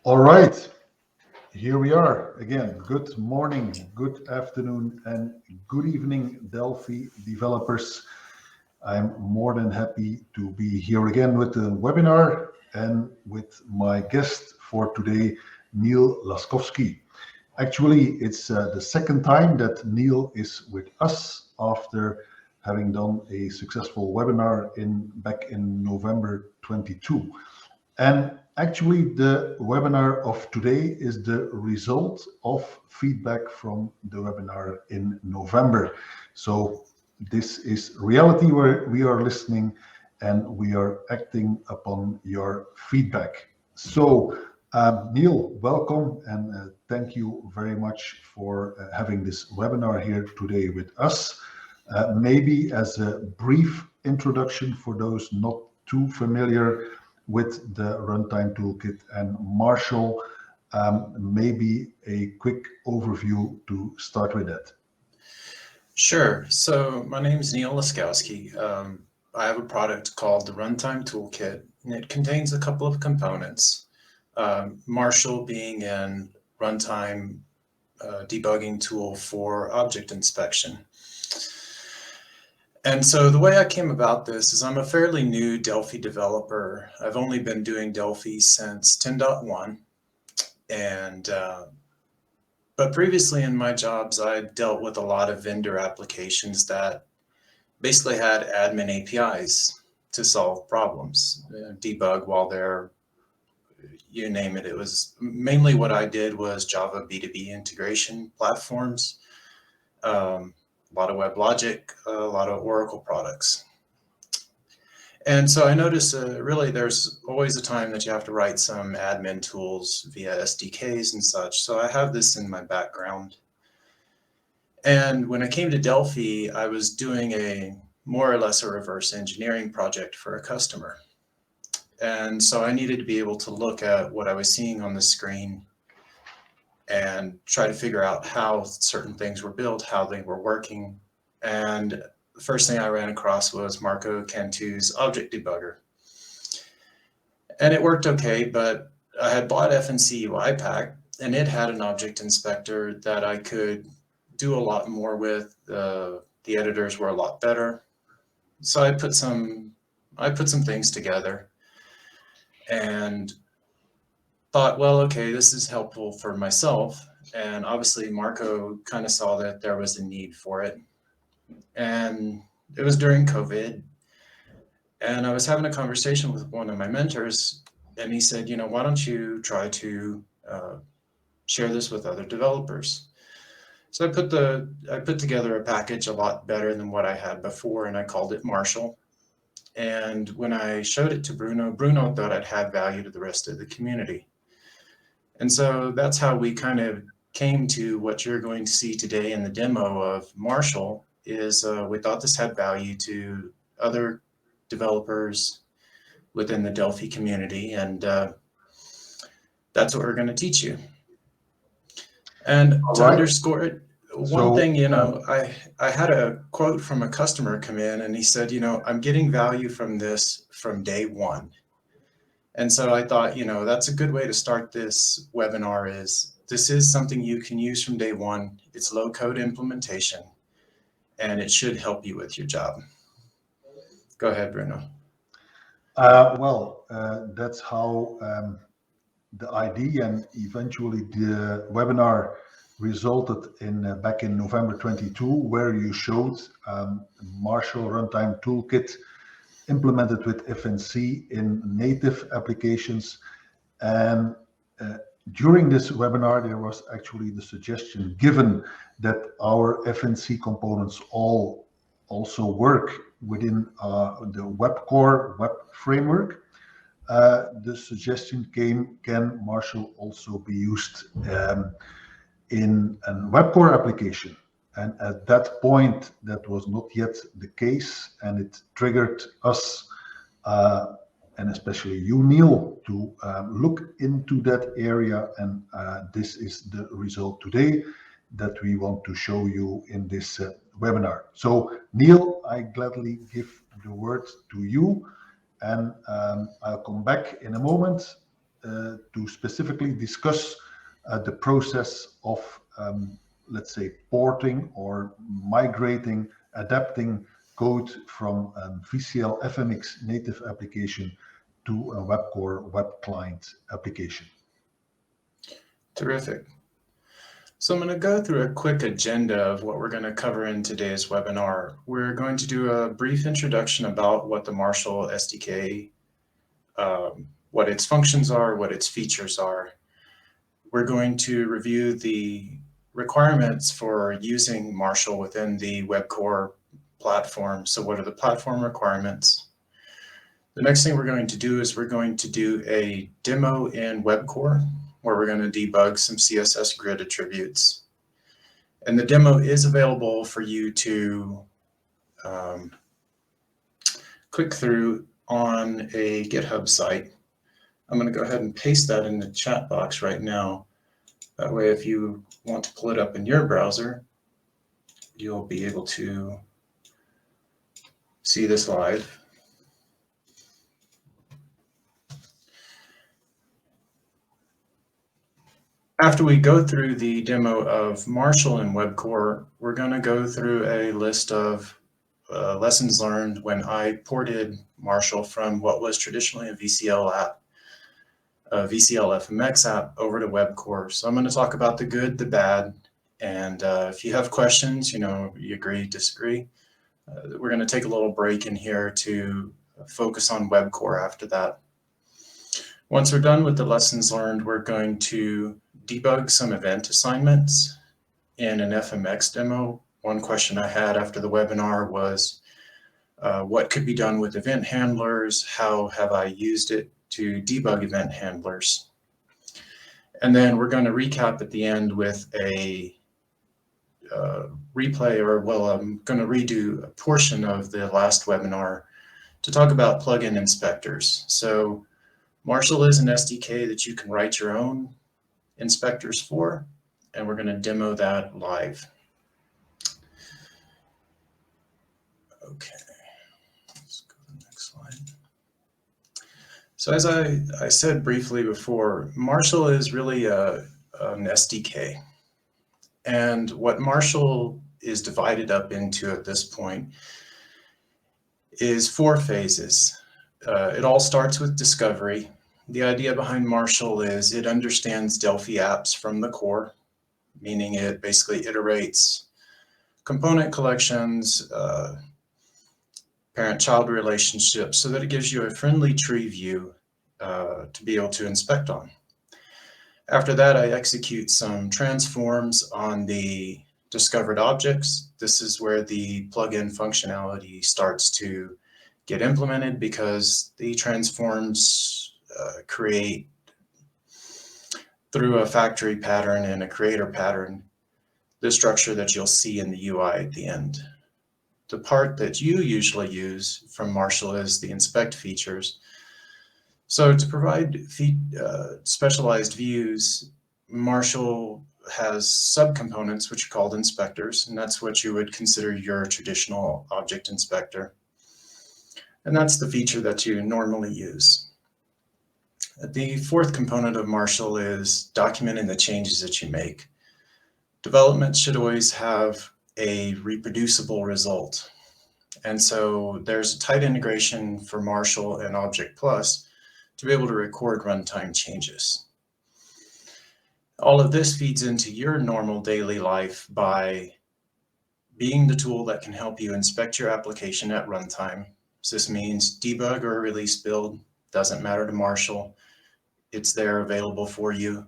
All right, here we are again. Good morning, good afternoon, and good evening, Delphi developers. I'm more than happy to be here again with the webinar and with my guest for today, Neil Laskowski. Actually, it's the second time that Neil is with us after having done a successful webinar back in November 22. And actually, the webinar of today is the result of feedback from the webinar in November. So this is reality where we are listening and we are acting upon your feedback. So Neil, welcome and thank you very much for having this webinar here today with us. Maybe as a brief introduction for those not too familiar with the Runtime Toolkit and Marshall, maybe a quick overview to start with that. Sure. So my name is Neil Laskowski. I have a product called the Runtime Toolkit, and it contains a couple of components. Marshall being an runtime debugging tool for object inspection. And so the way I came about this is I'm a fairly new Delphi developer. I've only been doing Delphi since 10.1. And but previously in my jobs, I dealt with a lot of vendor applications that basically had admin APIs to solve problems, debug while they're, you name it. It was mainly what I did was Java B2B integration platforms, a lot of WebLogic, a lot of Oracle products. And so I noticed really there's always a time that you have to write some admin tools via SDKs and such. So I have this in my background. And when I came to Delphi, I was doing a more or less a reverse engineering project for a customer. And so I needed to be able to look at what I was seeing on the screen and try to figure out how certain things were built, how they were working. And the first thing I ran across was Marco Cantu's Object Debugger. And it worked okay, but I had bought FNC UiPack, and it had an object inspector that I could do a lot more with. The editors were a lot better. So I put some things together and thought, well, okay, this is helpful for myself. And obviously Marco kind of saw that there was a need for it. And it was during COVID. And I was having a conversation with one of my mentors, and he said, why don't you try to share this with other developers? So I put together a package a lot better than what I had before, and I called it Marshall. And when I showed it to Bruno thought it had value to the rest of the community. And so that's how we kind of came to what you're going to see today in the demo of Marshall. Is we thought this had value to other developers within the Delphi community, and that's what we're going to teach you. And to underscore it, one thing, I had a quote from a customer come in, and he said, I'm getting value from this from day one. And so I thought, that's a good way to start this webinar. This is something you can use from day one. It's low code implementation, and it should help you with your job. Go ahead, Bruno. That's how the idea and eventually the webinar resulted in back in November 22, where you showed Marshall Runtime Toolkit implemented with FNC in native applications. And during this webinar, there was actually the suggestion given that our FNC components all also work within the WebCore web framework. The suggestion came, can Marshall also be used in a WebCore application? And at that point, that was not yet the case, and it triggered us, and especially you, Neil, to look into that area. And this is the result today that we want to show you in this webinar. So, Neil, I gladly give the word to you, and I'll come back in a moment to specifically discuss the process of, let's say, porting or migrating, adapting code from VCL FMX native application to a WebCore web client application. Terrific. So I'm going to go through a quick agenda of what we're going to cover in today's webinar. We're going to do a brief introduction about what the Marshall SDK, what its functions are, what its features are. We're going to review the requirements for using Marshall within the WebCore platform. So what are the platform requirements? The next thing we're going to do is we're going to do a demo in WebCore where we're going to debug some CSS grid attributes. And the demo is available for you to click through on a GitHub site. I'm going to go ahead and paste that in the chat box right now. That way, if you want to pull it up in your browser, you'll be able to see this live. After we go through the demo of Marshall and WebCore, we're going to go through a list of lessons learned when I ported Marshall from what was traditionally a VCL app, a VCL FMX app, over to WebCore. So I'm going to talk about the good, the bad, and if you have questions, you agree, disagree, we're going to take a little break in here to focus on WebCore after that. Once we're done with the lessons learned, we're going to debug some event assignments in an FMX demo. One question I had after the webinar was, what could be done with event handlers? How have I used it to debug event handlers? And then we're going to recap at the end with a replay, or well, I'm going to redo a portion of the last webinar to talk about plugin inspectors. So Marshall is an SDK that you can write your own inspectors for, and we're going to demo that live. Okay, let's go to the next slide. So as I said briefly before, Marshall is really an SDK. And what Marshall is divided up into at this point is 4 phases. It all starts with discovery. The idea behind Marshall is it understands Delphi apps from the core, meaning it basically iterates component collections, parent-child relationships, so that it gives you a friendly tree view to be able to inspect on. After that, I execute some transforms on the discovered objects. This is where the plugin functionality starts to get implemented, because the transforms create, through a factory pattern and a creator pattern, the structure that you'll see in the UI at the end. The part that you usually use from Marshall is the inspect features. So to provide specialized views, Marshall has subcomponents which are called inspectors, and that's what you would consider your traditional object inspector. And that's the feature that you normally use. The 4th component of Marshall is documenting the changes that you make. Development should always have a reproducible result. And so there's a tight integration for Marshall and Object Plus to be able to record runtime changes. All of this feeds into your normal daily life by being the tool that can help you inspect your application at runtime. So this means debug or release build, doesn't matter to Marshall. It's there available for you,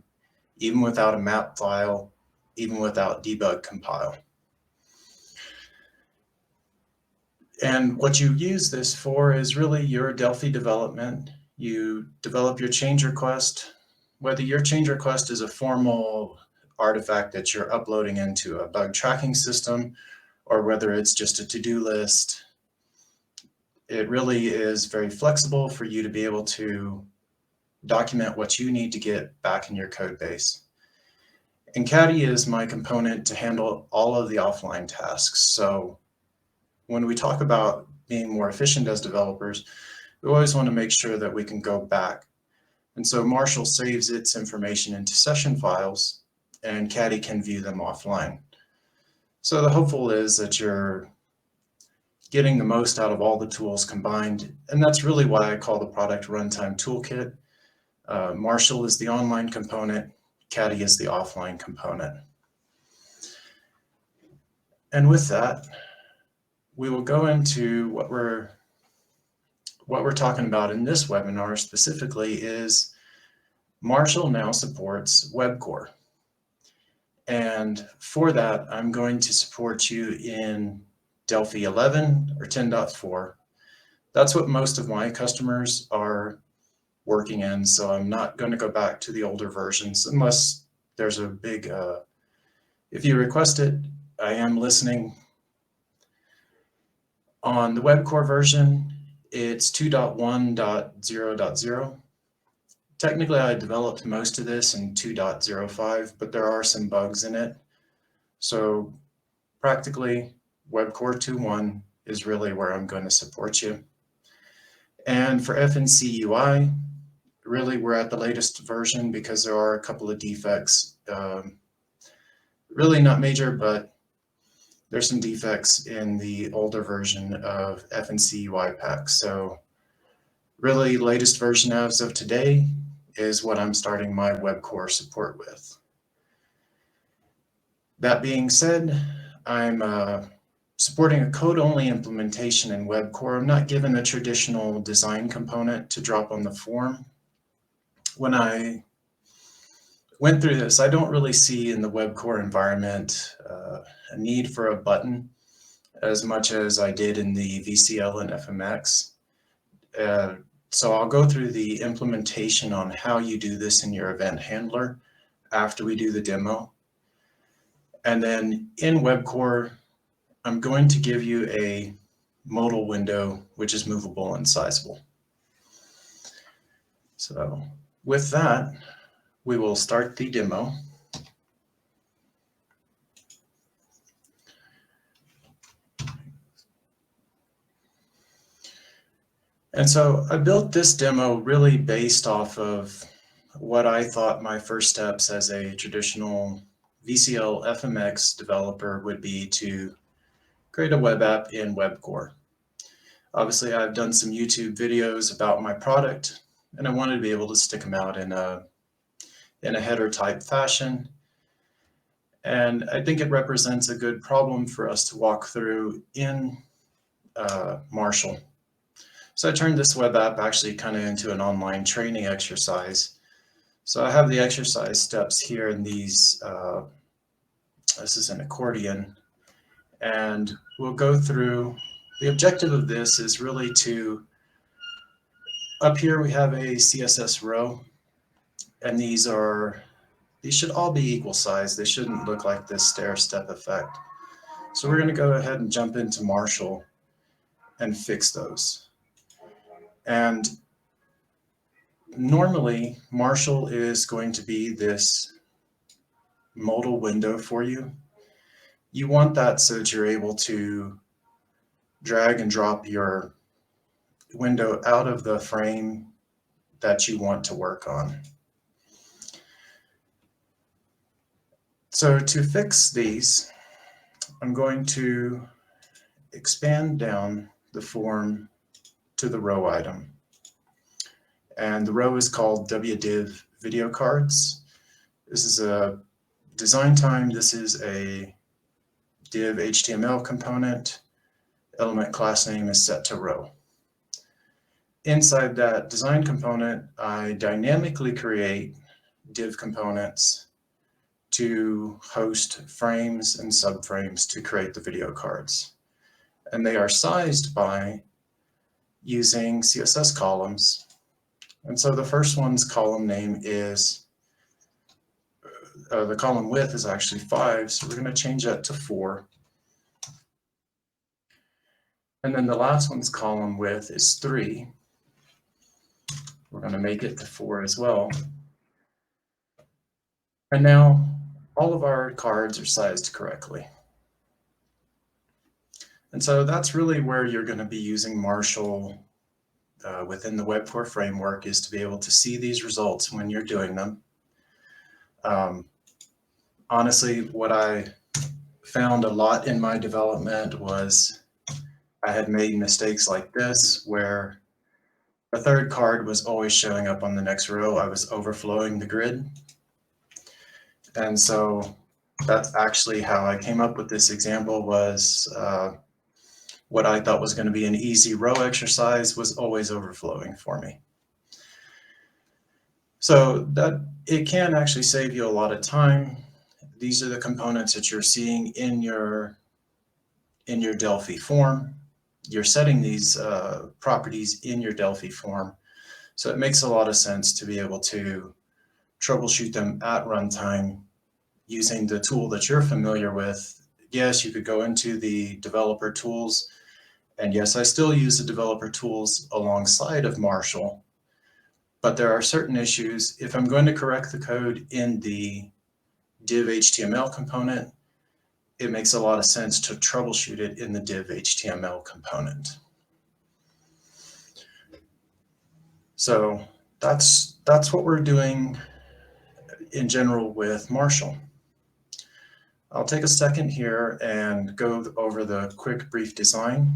even without a map file, even without debug compile. And what you use this for is really your Delphi development. You develop your change request, whether your change request is a formal artifact that you're uploading into a bug tracking system, or whether it's just a to-do list. It really is very flexible for you to be able to document what you need to get back in your code base. And Caddy is my component to handle all of the offline tasks. So when we talk about being more efficient as developers, we always want to make sure that we can go back And so Marshall saves its information into session files, and Caddy can view them offline. So the hopeful is that you're getting the most out of all the tools combined. And that's really why I call the product Runtime Toolkit. Marshall is the online component, Caddy is the offline component. And with that, we will go into what we're talking about in this webinar specifically is Marshall now supports WebCore. And for that, I'm going to support you in Delphi 11 or 10.4. That's what most of my customers are working in, so I'm not going to go back to the older versions unless there's a big, if you request it, I am listening. On the WebCore version, it's 2.1.0.0. Technically, I developed most of this in 2.05, but there are some bugs in it. So practically, WebCore 2.1 is really where I'm going to support you. And for FNC UI, really we're at the latest version because there are a couple of defects. Really not major, but there's some defects in the older version of FNC UI pack. So really latest version as of today is what I'm starting my WebCore support with. That being said, I'm supporting a code-only implementation in WebCore. I'm not given a traditional design component to drop on the form. When I went through this, I don't really see in the WebCore environment a need for a button as much as I did in the VCL and FMX. So I'll go through the implementation on how you do this in your event handler after we do the demo. And then in WebCore, I'm going to give you a modal window, which is movable and sizable. So with that, we will start the demo. And so I built this demo really based off of what I thought my first steps as a traditional VCL FMX developer would be to create a web app in WebCore. Obviously, I've done some YouTube videos about my product, and I wanted to be able to stick them out in a header type fashion. And I think it represents a good problem for us to walk through in Marshall. So I turned this web app actually kind of into an online training exercise. So I have the exercise steps here in these, this is an accordion, and we'll go through. The objective of this is really to, up here we have a CSS row, and these should all be equal size. They shouldn't look like this stair step effect. So we're going to go ahead and jump into Marshall and fix those. And normally Marshall is going to be this modal window for you. You want that so that you're able to drag and drop your window out of the frame that you want to work on. So to fix these, I'm going to expand down the form to the row item. And the row is called WDiv video cards. This is a design time. This is a div HTML component. Element class name is set to row. Inside that design component, I dynamically create div components to host frames and subframes to create the video cards. And they are sized by using CSS columns. And so the first one's column name is, the column width is actually 5, so we're going to change that to 4. And then the last one's column width is 3. We're going to make it to 4 as well. And now all of our cards are sized correctly. And so that's really where you're going to be using Marshall within the WebCore framework is to be able to see these results when you're doing them. Honestly, what I found a lot in my development was I had made mistakes like this where the third card was always showing up on the next row. I was overflowing the grid. And so that's actually how I came up with this example was what I thought was going to be an easy row exercise was always overflowing for me. So that it can actually save you a lot of time. These are the components that you're seeing in your Delphi form. You're setting these properties in your Delphi form. So it makes a lot of sense to be able to troubleshoot them at runtime using the tool that you're familiar with. Yes, you could go into the developer tools, and yes, I still use the developer tools alongside of Marshall, but there are certain issues. If I'm going to correct the code in the div HTML component, it makes a lot of sense to troubleshoot it in the div HTML component. So that's what we're doing in general with Marshall. I'll take a second here and go over the quick brief design.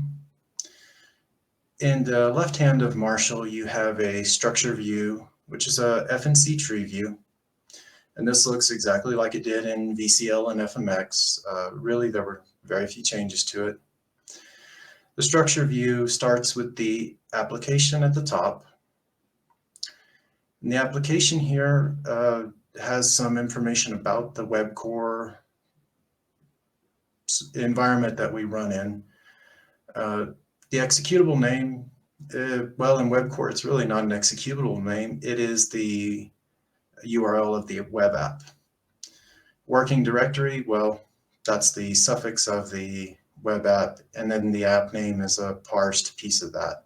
In the left hand of Marshall, you have a structure view, which is a FNC tree view. And this looks exactly like it did in VCL and FMX. Really, there were very few changes to it. The structure view starts with the application at the top. And the application here has some information about the WebCore environment that we run in. The executable name, well, in WebCore, it's really not an executable name. It is the URL of the web app. Working directory, well, that's the suffix of the web app, and then the app name is a parsed piece of that.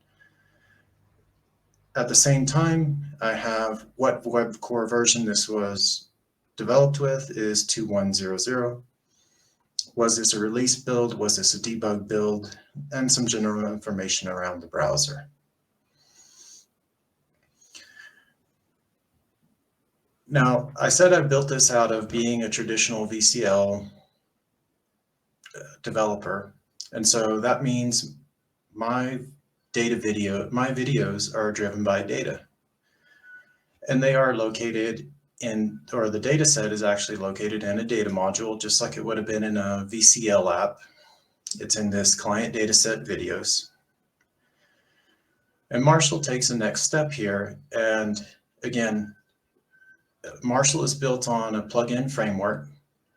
At the same time, I have what WebCore version this was developed with is 2100. Was this a release build? Was this a debug build? And some general information around the browser. Now, I said I built this out of being a traditional VCL developer. And so that means my videos are driven by data. And they are located in, or the data set is actually located in a data module, just like it would have been in a VCL app. It's in this client dataset videos. And Marshall takes the next step here. And again, Marshall is built on a plugin framework.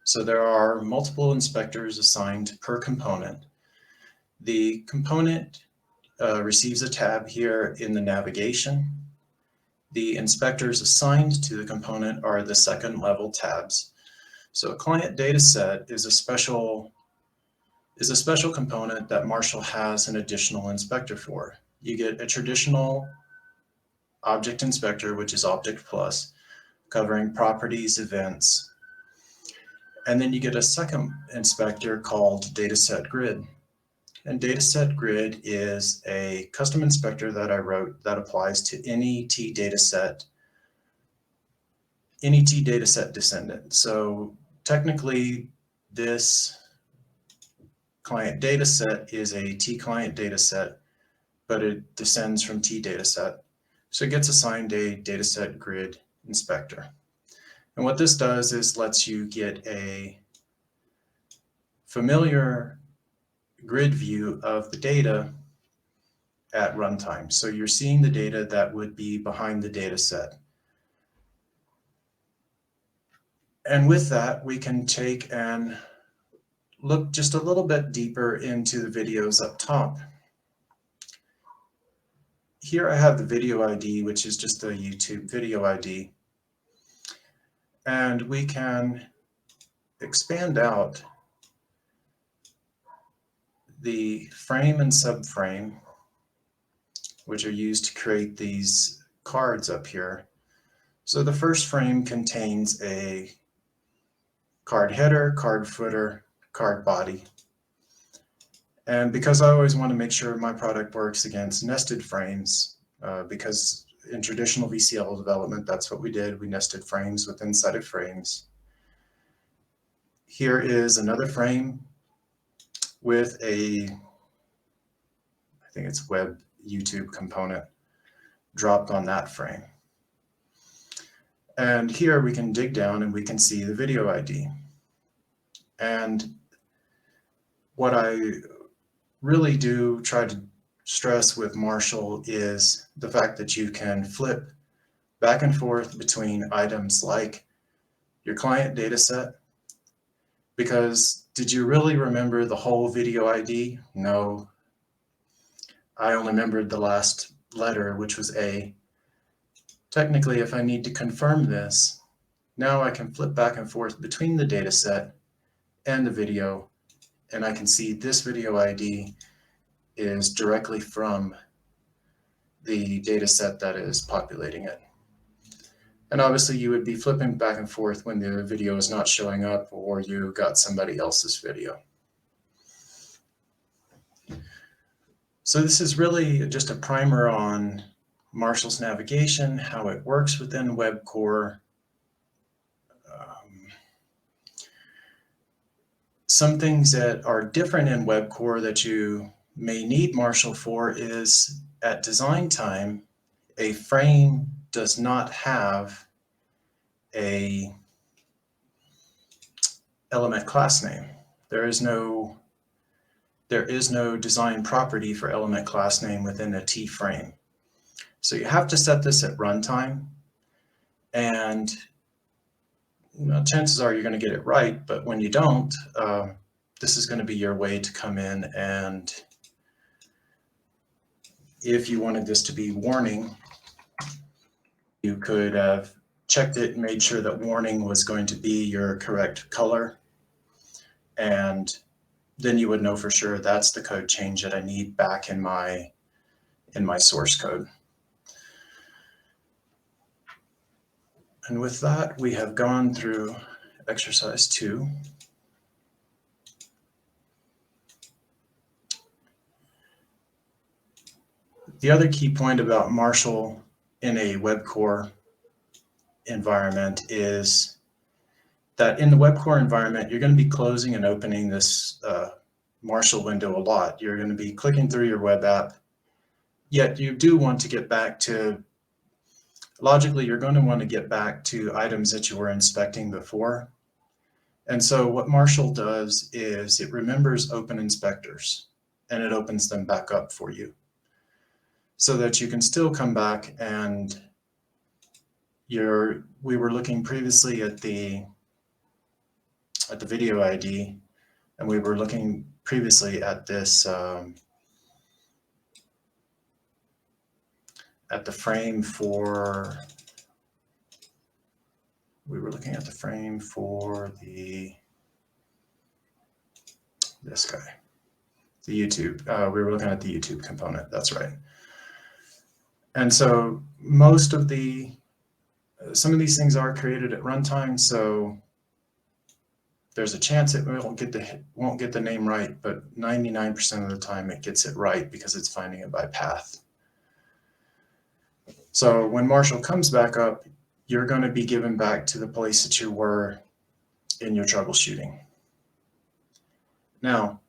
So there are multiple inspectors assigned per component. The component receives a tab here in the navigation. The inspectors assigned to the component are the second level tabs. So a client data set is a special component that Marshall has an additional inspector for. You get a traditional object inspector, which is Object Plus, covering properties, events. And then you get a second inspector called Dataset Grid. And Dataset Grid is a custom inspector that I wrote that applies to any T dataset descendant. So technically, this client dataset is a T client dataset, but it descends from T dataset. So it gets assigned a Dataset Grid inspector. And what this does is lets you get a familiar grid view of the data at runtime. So you're seeing the data that would be behind the data set. And with that, we can take and look just a little bit deeper into the videos up top. Here I have the video ID, which is just a YouTube video ID. And we can expand out the frame and subframe, which are used to create these cards up here. So the first frame contains a card header, card footer, card body. And because I always want to make sure my product works against nested frames, because in traditional VCL development, that's what we did. We nested frames with inside of frames. Here is another frame with I think it's web YouTube component dropped on that frame. And here we can dig down and we can see the video ID. And what I really do try to stress with Marshall is the fact that you can flip back and forth between items like your client data set. Because did you really remember the whole video ID? No. I only remembered the last letter, which was A. Technically, if I need to confirm this, now I can flip back and forth between the data set and the video, and I can see this video ID is directly from the data set that is populating it. And obviously you would be flipping back and forth when the video is not showing up or you got somebody else's video. So this is really just a primer on Marshall's navigation, how it works within WebCore. Some things that are different in WebCore that you may need Marshall for is at design time, a frame does not have a element class name. There is no design property for element class name within a T frame. So you have to set this at runtime, and chances are you're going to get it right, but when you don't, this is going to be your way to come in, and if you wanted this to be warning, you could have checked it and made sure that warning was going to be your correct color, and then you would know for sure that's the code change that I need back in my source code. And with that, we have gone through exercise 2. The other key point about Marshall in a WebCore environment is that in the WebCore environment, you're going to be closing and opening this Marshall window a lot. You're going to be clicking through your web app, yet you do want to get back to, logically, you're going to want to get back to items that you were inspecting before. And so what Marshall does is it remembers open inspectors and it opens them back up for you so that you can still come back and we were looking previously at the video ID, and we were looking previously at this at the frame for, we were looking at the frame for this guy, the YouTube. We were looking at the YouTube component, that's right. And so most of some of these things are created at runtime, so there's a chance it won't get the name right, but 99% of the time it gets it right because it's finding it by path. So when Marshall comes back up, you're going to be given back to the place that you were in your troubleshooting. Now,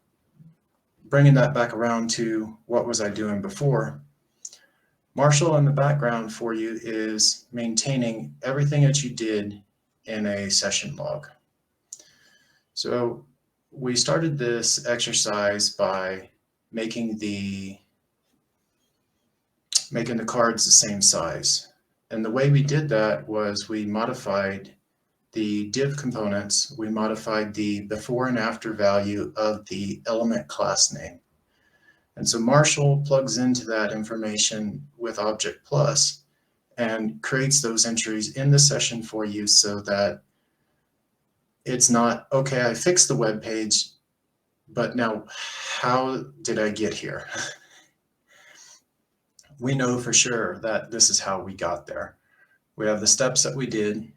bringing that back around to what was I doing before, Marshall in the background for you is maintaining everything that you did in a session log. So we started this exercise by making the cards the same size. And the way we did that was we modified the div components. We modified the before and after value of the element class name. And so Marshall plugs into that information with Object Plus and creates those entries in the session for you so that it's not, okay, I fixed the web page, but now how did I get here? We know for sure that this is how we got there. We have the steps that we did.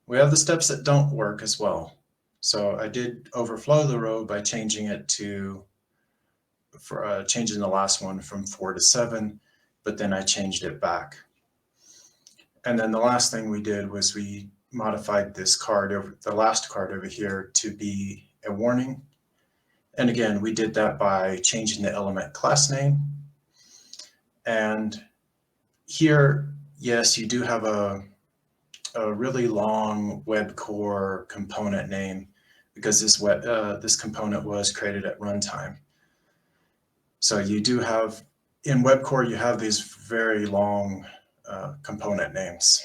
We have the steps that don't work as well. So I did overflow the row by changing it to, changing the last one from 4 to 7. but then I changed it back. And then the last thing we did was we modified this card over the last card over here to be a warning. And again, we did that by changing the element class name. And here, yes, you do have a really long web core component name because this component was created at runtime. So you do have, in web core, you have these very long component names.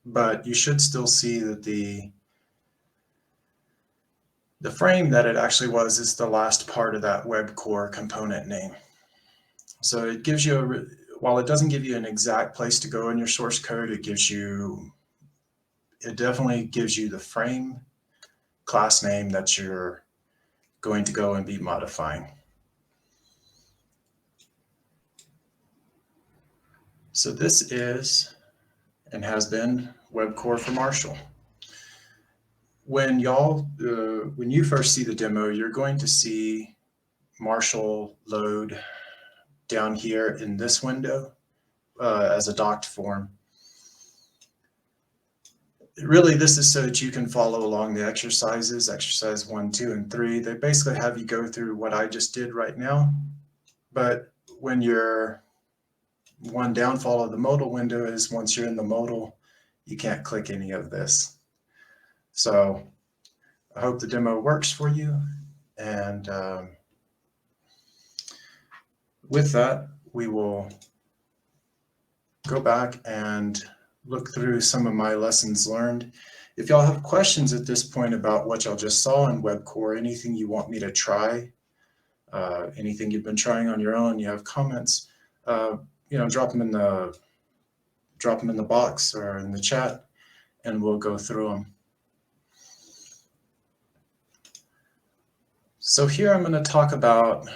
But you should still see that the frame that it actually was is the last part of that web core component name. So it gives you, while it doesn't give you an exact place to go in your source code, it definitely gives you the frame class name that you're going to go and be modifying. So this is and has been web core for Marshall. When you first see the demo, you're going to see Marshall load down here in this window as a docked form. Really, this is so that you can follow along the exercises, exercise 1, 2, and 3. They basically have you go through what I just did right now. But when you're one downfall of the modal window is once you're in the modal, you can't click any of this. So I hope the demo works for you. And with that, we will go back and look through some of my lessons learned. If y'all have questions at this point about what y'all just saw in web core, anything you want me to try, anything you've been trying on your own, you have comments, drop them in the box or in the chat, and we'll go through them. So here I'm going to talk about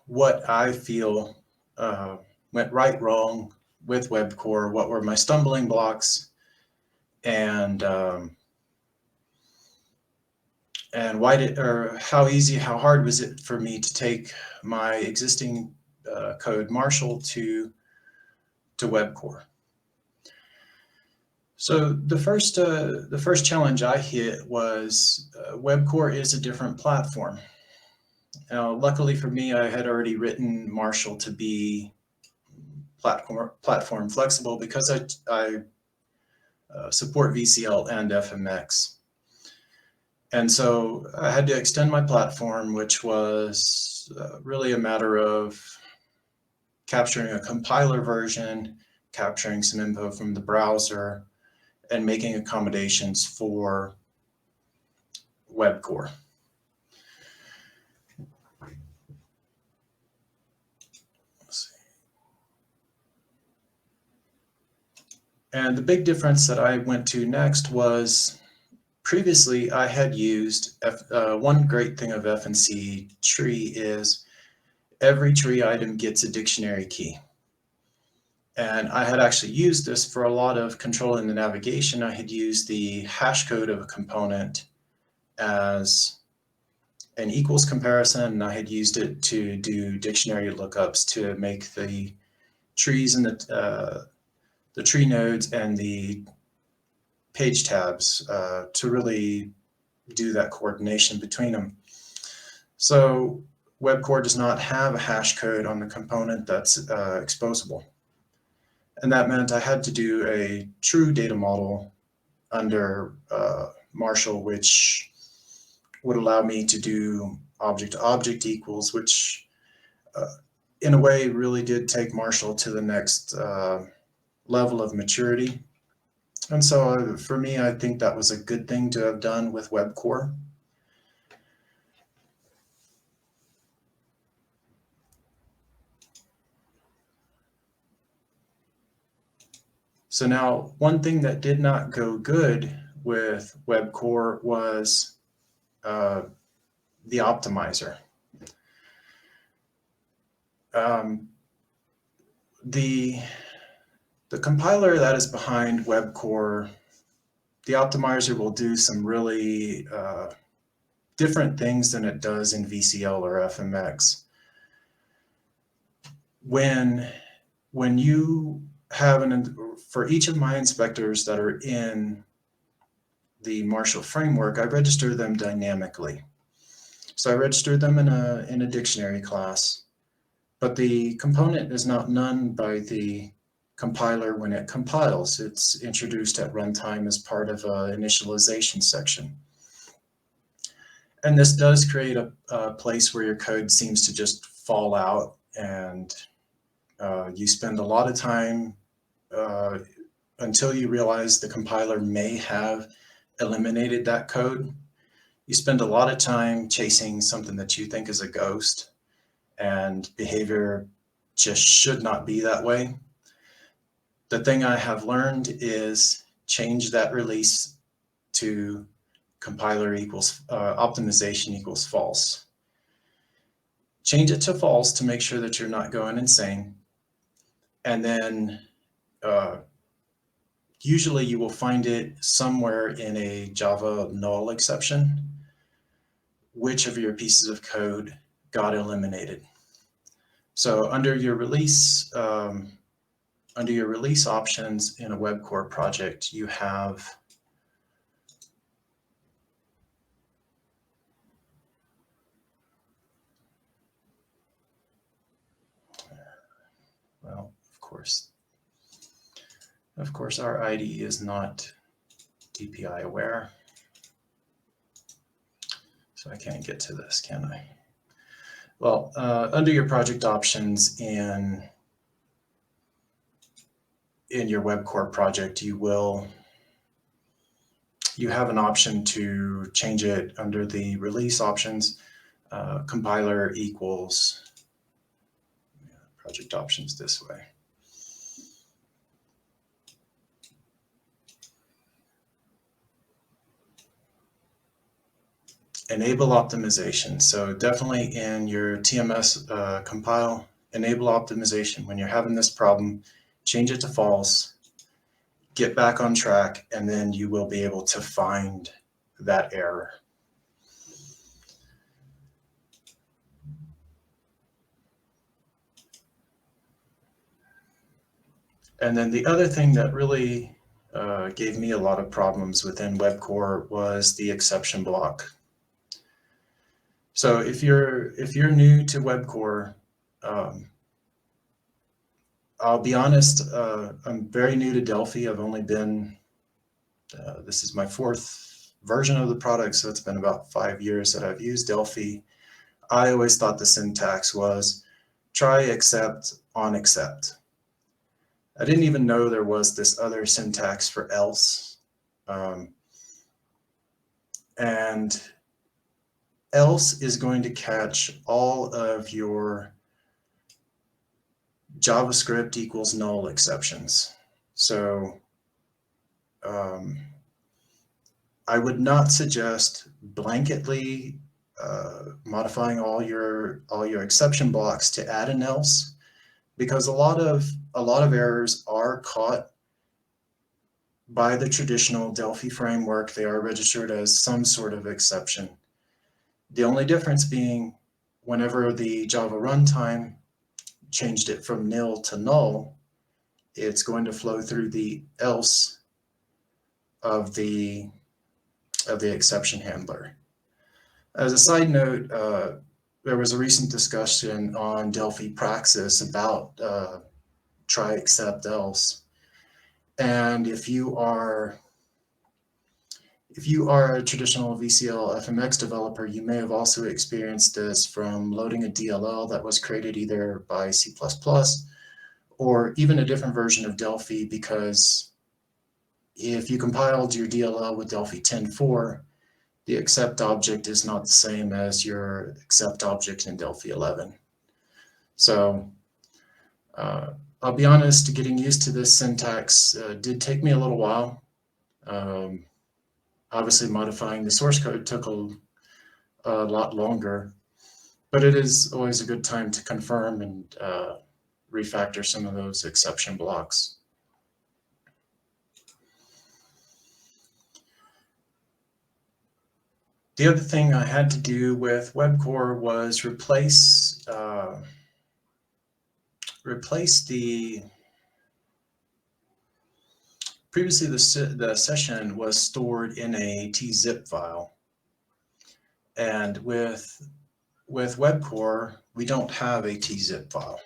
what I feel went right, wrong with web core, what were my stumbling blocks, and how easy, how hard was it for me to take my existing code Marshall to web core. So the first challenge I hit was web core is a different platform. Now, luckily for me, I had already written Marshall to be platform flexible because I support VCL and FMX. And so I had to extend my platform, which was really a matter of capturing a compiler version, capturing some info from the browser, and making accommodations for web core. And the big difference that I went to next was previously I had used, one great thing of F&C tree is every tree item gets a dictionary key. And I had actually used this for a lot of controlling the navigation. I had used the hash code of a component as an equals comparison, and I had used it to do dictionary lookups to make the trees and the tree nodes and the page tabs to really do that coordination between them. So web core does not have a hash code on the component that's exposable. And that meant I had to do a true data model under Marshall, which would allow me to do object-to-object equals, which in a way really did take Marshall to the next level of maturity. And so for me, I think that was a good thing to have done with web core. So now one thing that did not go good with web core was the optimizer. The compiler that is behind web core, the optimizer will do some really different things than it does in VCL or FMX. when you have for each of my inspectors that are in the Marshall framework, I register them dynamically. So I registered them in a dictionary class, but the component is not none by the compiler when it compiles. It's introduced at runtime as part of an initialization section. And this does create a place where your code seems to just fall out, and you spend a lot of time until you realize the compiler may have eliminated that code. You spend a lot of time chasing something that you think is a ghost, and behavior just should not be that way. The thing I have learned is change that release to compiler equals optimization equals false. Change it to false to make sure that you're not going insane. And then usually you will find it somewhere in a Java null exception, which of your pieces of code got eliminated. So under your release options in a web core project, you have well, of course, our IDE is not DPI aware. So I can't get to this, can I? Well, under your project options in your web core project, you have an option to change it under the release options. Compiler equals project options this way. Enable optimization. So definitely in your TMS compile, enable optimization. When you're having this problem, change it to false, get back on track, and then you will be able to find that error. And then the other thing that really gave me a lot of problems within WebCore was the exception block. So if you're new to WebCore, I'll be honest, I'm very new to Delphi. I've only been, this is my 4th version of the product, so it's been about 5 years that I've used Delphi. I always thought the syntax was try except on except. I didn't even know there was this other syntax for else. And else is going to catch all of your JavaScript equals null exceptions. So I would not suggest blanketly modifying all your exception blocks to add an else, because a lot of errors are caught by the traditional Delphi framework. They are registered as some sort of exception. The only difference being whenever the Java runtime changed it from nil to null, it's going to flow through the else of the exception handler. As a side note, there was a recent discussion on Delphi Praxis about try except else. And if you are a traditional VCL FMX developer, you may have also experienced this from loading a DLL that was created either by C++ or even a different version of Delphi, because if you compiled your DLL with Delphi 10.4, the accept object is not the same as your accept object in Delphi 11. So I'll be honest, getting used to this syntax did take me a little while. Obviously, modifying the source code took a lot longer, but it is always a good time to confirm and refactor some of those exception blocks. The other thing I had to do with WebCore was replace replace previously the session was stored in a tzip file. And with WebCore, we don't have a tzip file.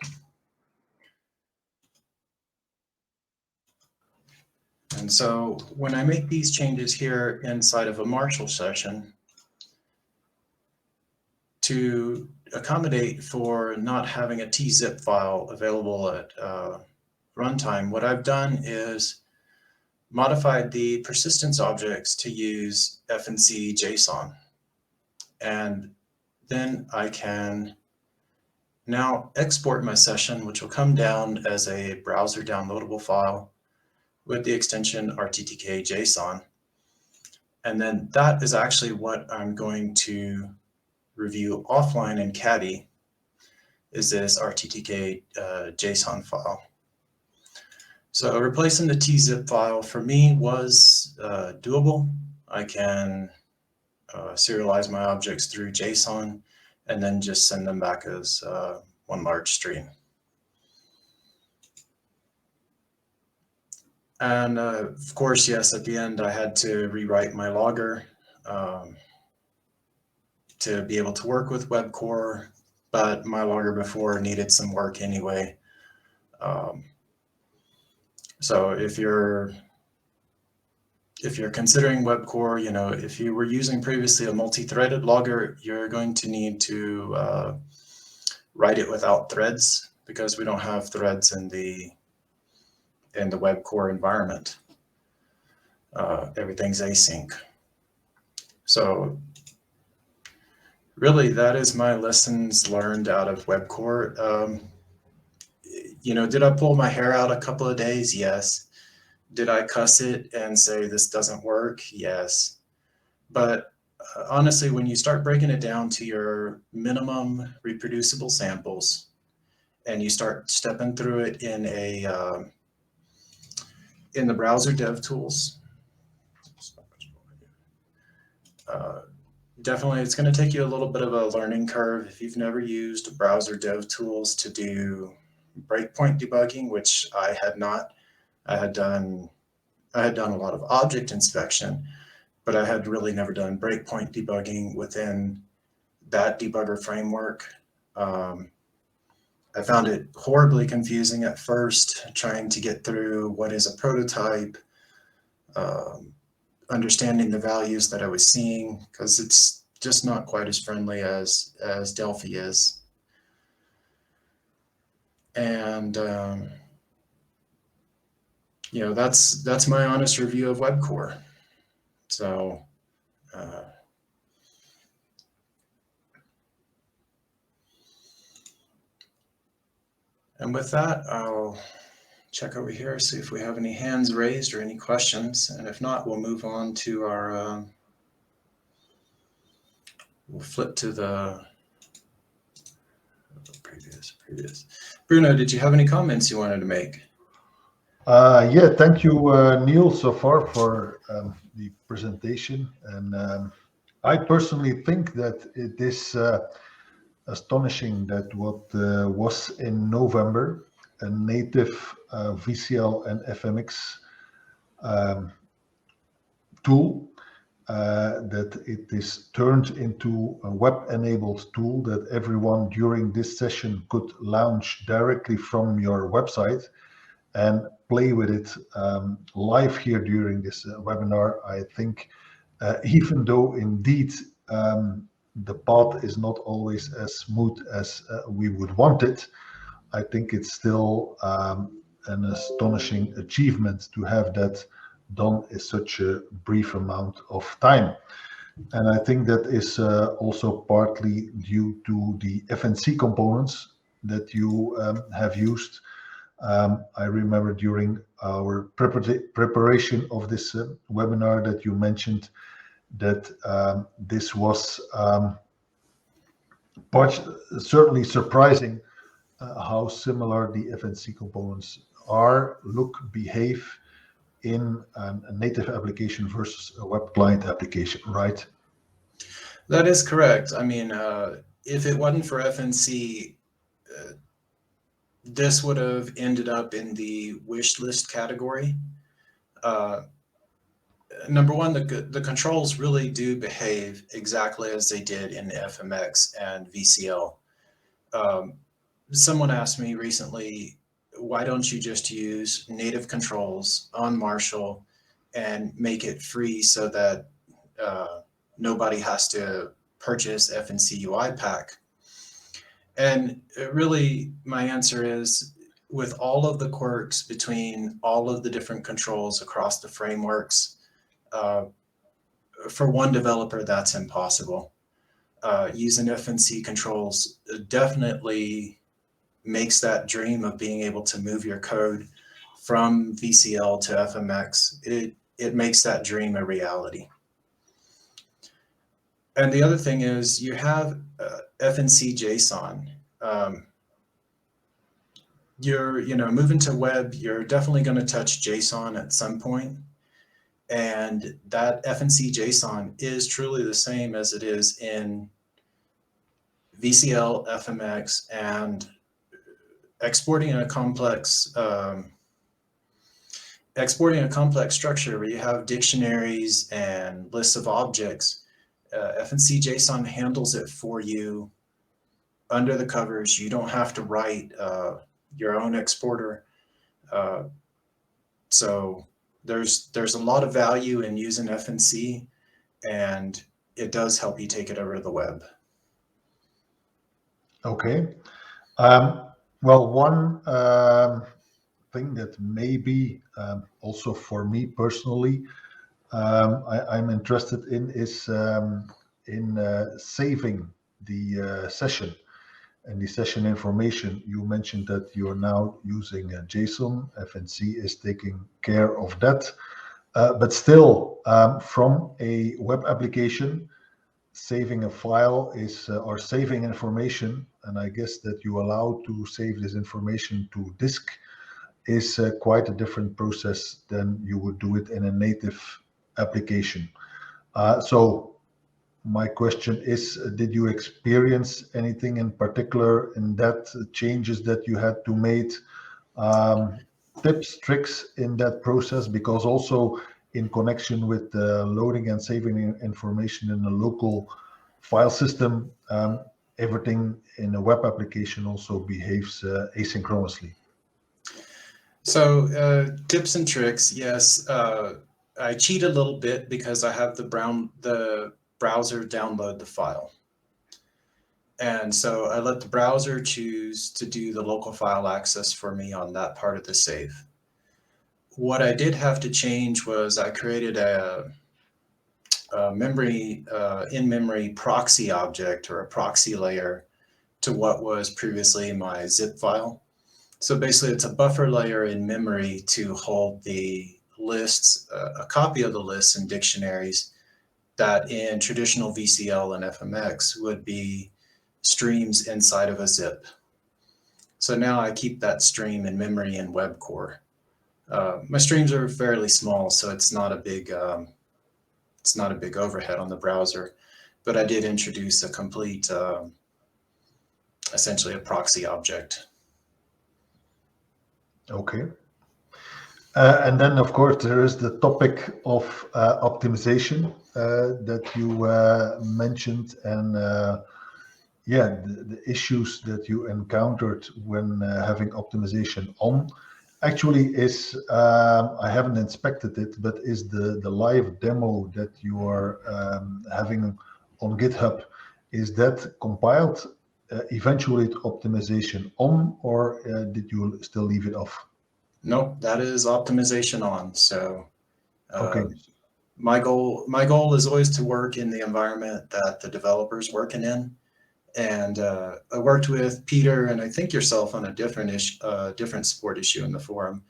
And so when I make these changes here inside of a Marshall session, to accommodate for not having a tzip file available at runtime, what I've done is modified the persistence objects to use FNC JSON. And then I can now export my session, which will come down as a browser downloadable file with the extension RTTK JSON. And then that is actually what I'm going to review offline in Caddy, is this RTTK JSON file. So replacing the tzip file for me was doable. I can serialize my objects through JSON and then just send them back as one large stream. And of course, yes, at the end I had to rewrite my logger to be able to work with WebCore, but my logger before needed some work anyway. So if you're considering WebCore, you know, if you were using previously a multi-threaded logger, you're going to need to write it without threads, because we don't have threads in the WebCore environment. Everything's async. So really, that is my lessons learned out of WebCore. You know, did I pull my hair out a couple of days? Yes. Did I cuss it and say this doesn't work? Yes. But honestly, when you start breaking it down to your minimum reproducible samples, and you start stepping through it in the browser dev tools, definitely it's going to take you a little bit of a learning curve if you've never used browser dev tools to do breakpoint debugging, which I had not. I had done a lot of object inspection, but I had really never done breakpoint debugging within that debugger framework. I found it horribly confusing at first, trying to get through what is a prototype, understanding the values that I was seeing, because it's just not quite as friendly as Delphi is. And you know, that's my honest review of WebCore. So and with that, I'll check over here, see if we have any hands raised or any questions. And if not, we'll move on to our, we'll flip to the previous. Bruno, did you have any comments you wanted to make? Yeah, thank you, Neil, so far for the presentation. And I personally think that it is astonishing that what was in November a native VCL and FMX tool, that it is turned into a web-enabled tool that everyone during this session could launch directly from your website and play with it live here during this webinar. I think even though indeed the path is not always as smooth as we would want it, I think it's still an astonishing achievement to have that done in such a brief amount of time. And I think that is also partly due to the FNC components that you have used. I remember during our preparation of this webinar that you mentioned that this was certainly surprising how similar the FNC components are, look, behave in a native application versus a web client application, right? That is correct. I mean, if it wasn't for FNC, this would have ended up in the wish list category. Number one, the controls really do behave exactly as they did in FMX and VCL. Someone asked me recently, why don't you just use native controls on Marshall and make it free so that nobody has to purchase FNC UI pack? And really, my answer is, with all of the quirks between all of the different controls across the frameworks, for one developer, that's impossible. Using FNC controls definitely makes that dream of being able to move your code from VCL to FMX, it makes that dream a reality. And the other thing is you have FNC JSON. You're moving to web, you're definitely going to touch JSON at some point. And that FNC JSON is truly the same as it is in VCL, FMX, and exporting a complex structure where you have dictionaries and lists of objects. FNC JSON handles it for you under the covers. You don't have to write your own exporter. So there's a lot of value in using FNC, and it does help you take it over the web. Okay. Well, one thing that maybe also for me personally, I'm interested in is in saving the session and the session information. You mentioned that you're now using JSON. FNC is taking care of that. But still, from a web application, saving a file is or saving information, and I guess that you allow to save this information to disk, is quite a different process than you would do it in a native application. So my question is, did you experience anything in particular in that changes that you had to make, tips, tricks in that process? Because also in connection with loading and saving information in a local file system, everything in a web application also behaves asynchronously. So tips and tricks, yes. I cheat a little bit because I have the browser download the file. And so I let the browser choose to do the local file access for me on that part of the save. What I did have to change was I created a memory in-memory proxy object or a proxy layer to what was previously my zip file. So basically it's a buffer layer in memory to hold the lists, a copy of the lists and dictionaries that in traditional VCL and FMX would be streams inside of a zip. So now I keep that stream in memory in WebCore. My streams are fairly small, so it's not a big overhead on the browser, but I did introduce a complete, essentially a proxy object. Okay. And then, of course, there is the topic of optimization that you mentioned, and the issues that you encountered when having optimization on. Actually, is I haven't inspected it, but is the live demo that you are having on GitHub, is that compiled eventually to optimization on, or did you still leave it off? Nope, that is optimization on. So Okay. my goal is always to work in the environment that the developer's working in. And I worked with Peter and I think yourself on a different support issue in the forum.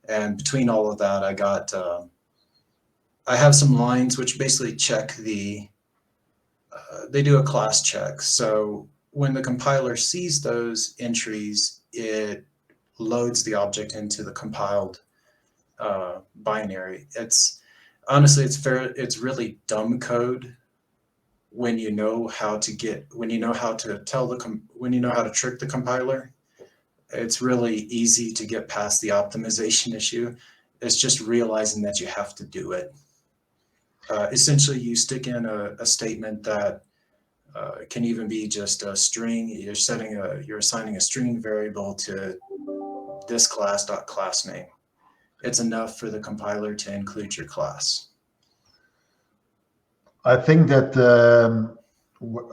And between all of that, I got, I have some lines which basically check they do a class check. So when the compiler sees those entries, it loads the object into the compiled binary. Honestly, it's really dumb code when you know how to trick the compiler. it's really easy to get past the optimization issue. It's just realizing that you have to do it. Essentially, you stick in a statement that can even be just a string. You're assigning a string variable to this class name. It's enough for the compiler to include your class. I think that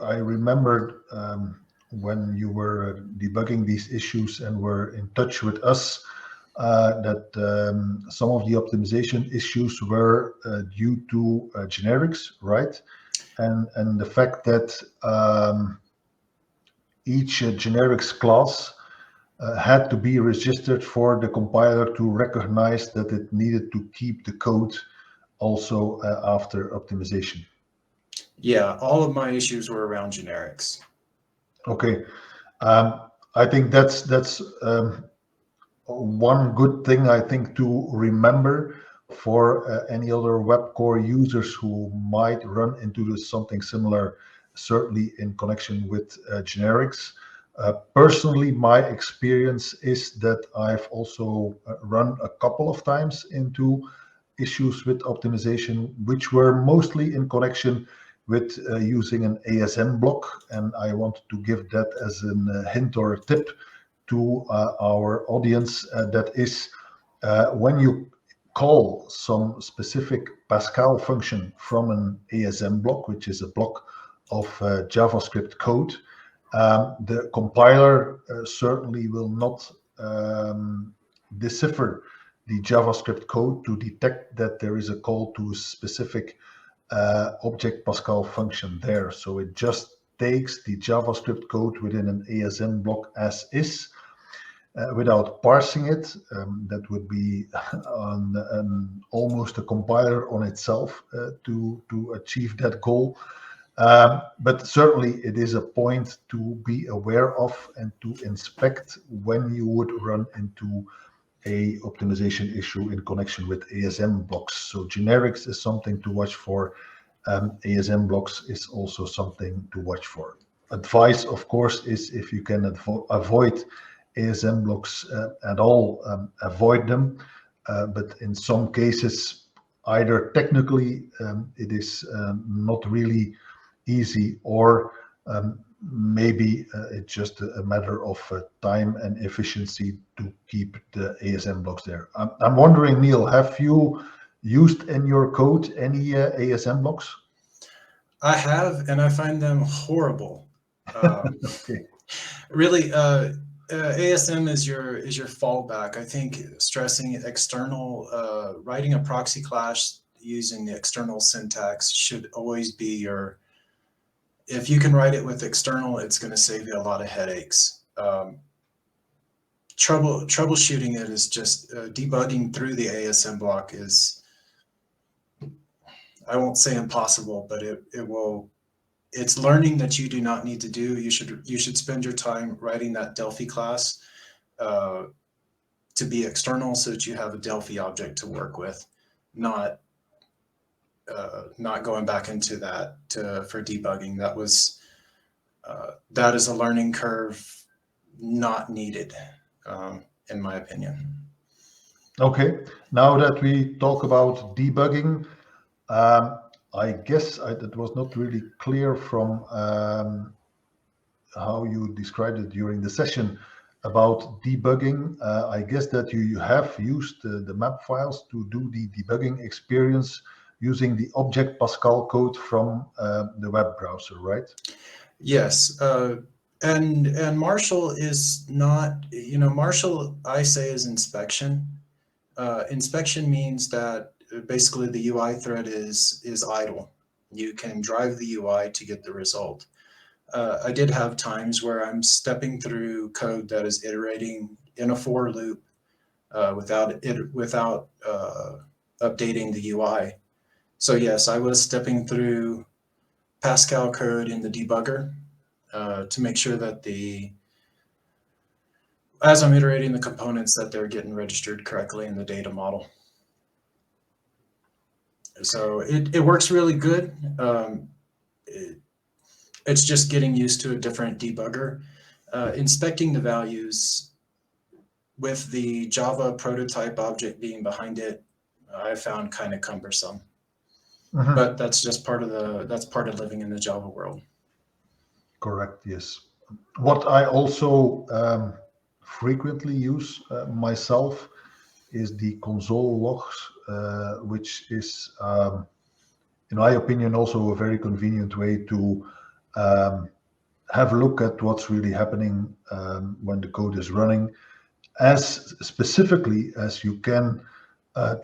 I remembered when you were debugging these issues and were in touch with us, that some of the optimization issues were due to generics, right? And the fact that each generics class had to be registered for the compiler to recognize that it needed to keep the code also after optimization. Yeah, all of my issues were around generics. Okay, I think that's one good thing I think to remember for any other web core users who might run into something similar, certainly in connection with generics. Personally, my experience is that I've also run a couple of times into issues with optimization, which were mostly in connection with using an ASM block. And I want to give that as a hint or a tip to our audience. That is, when you call some specific Pascal function from an ASM block, which is a block of JavaScript code, the compiler certainly will not decipher the JavaScript code to detect that there is a call to a specific object Pascal function there. So it just takes the JavaScript code within an ASM block as is, without parsing it. That would be almost a compiler on itself to achieve that goal. But certainly it is a point to be aware of and to inspect when you would run into a optimization issue in connection with ASM blocks. So generics is something to watch for. ASM blocks is also something to watch for. Advice, of course, is if you can avoid ASM blocks at all, avoid them. But in some cases, either technically it is not really easy, or maybe it's just a matter of time and efficiency to keep the ASM blocks there. I'm wondering, Neil, have you used in your code any ASM blocks? I have, and I find them horrible. Okay. Really, ASM is your fallback. I think stressing external, writing a proxy class using the external syntax should always be your. If you can write it with external, it's going to save you a lot of headaches. Troubleshooting it is just debugging through the ASM block is, I won't say impossible, but it will. It's learning that you do not need to do. You should spend your time writing that Delphi class to be external, so that you have a Delphi object to work with, not going back into that for debugging. That is a learning curve not needed, in my opinion. Okay, now that we talk about debugging, I guess it was not really clear from how you described it during the session about debugging. I guess that you have used the map files to do the debugging experience using the object Pascal code from the web browser, right? Yes, and Marshall is not. Marshall, I say, is inspection. Inspection means that basically the UI thread is idle. You can drive the UI to get the result. I did have times where I'm stepping through code that is iterating in a for loop without updating the UI. So yes, I was stepping through Pascal code in the debugger to make sure that as I'm iterating the components, that they're getting registered correctly in the data model. So it works really good. It's just getting used to a different debugger. Inspecting the values with the Java prototype object being behind it, I found kind of cumbersome. Mhm. But that's just part of living in the Java world. Correct, yes. What I also frequently use myself is the console logs, which is, in my opinion, also a very convenient way to have a look at what's really happening when the code is running, as specifically as you can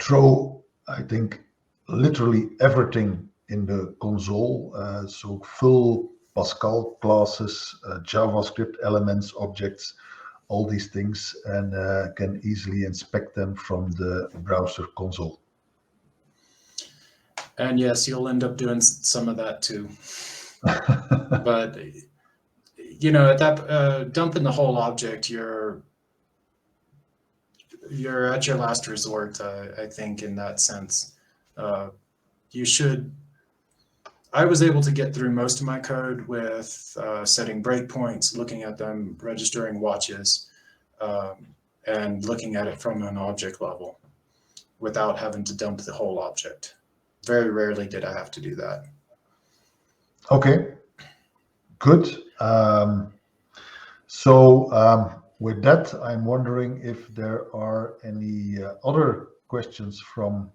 throw, I think, literally everything in the console. So full Pascal classes, JavaScript elements, objects, all these things, and can easily inspect them from the browser console. And yes, you'll end up doing some of that too. But at that dumping the whole object, you're at your last resort. I think in that sense, you should. I was able to get through most of my code with setting breakpoints, looking at them, registering watches, and looking at it from an object level without having to dump the whole object. Very rarely did I have to do that. Okay, good. So with that, I'm wondering if there are any other questions from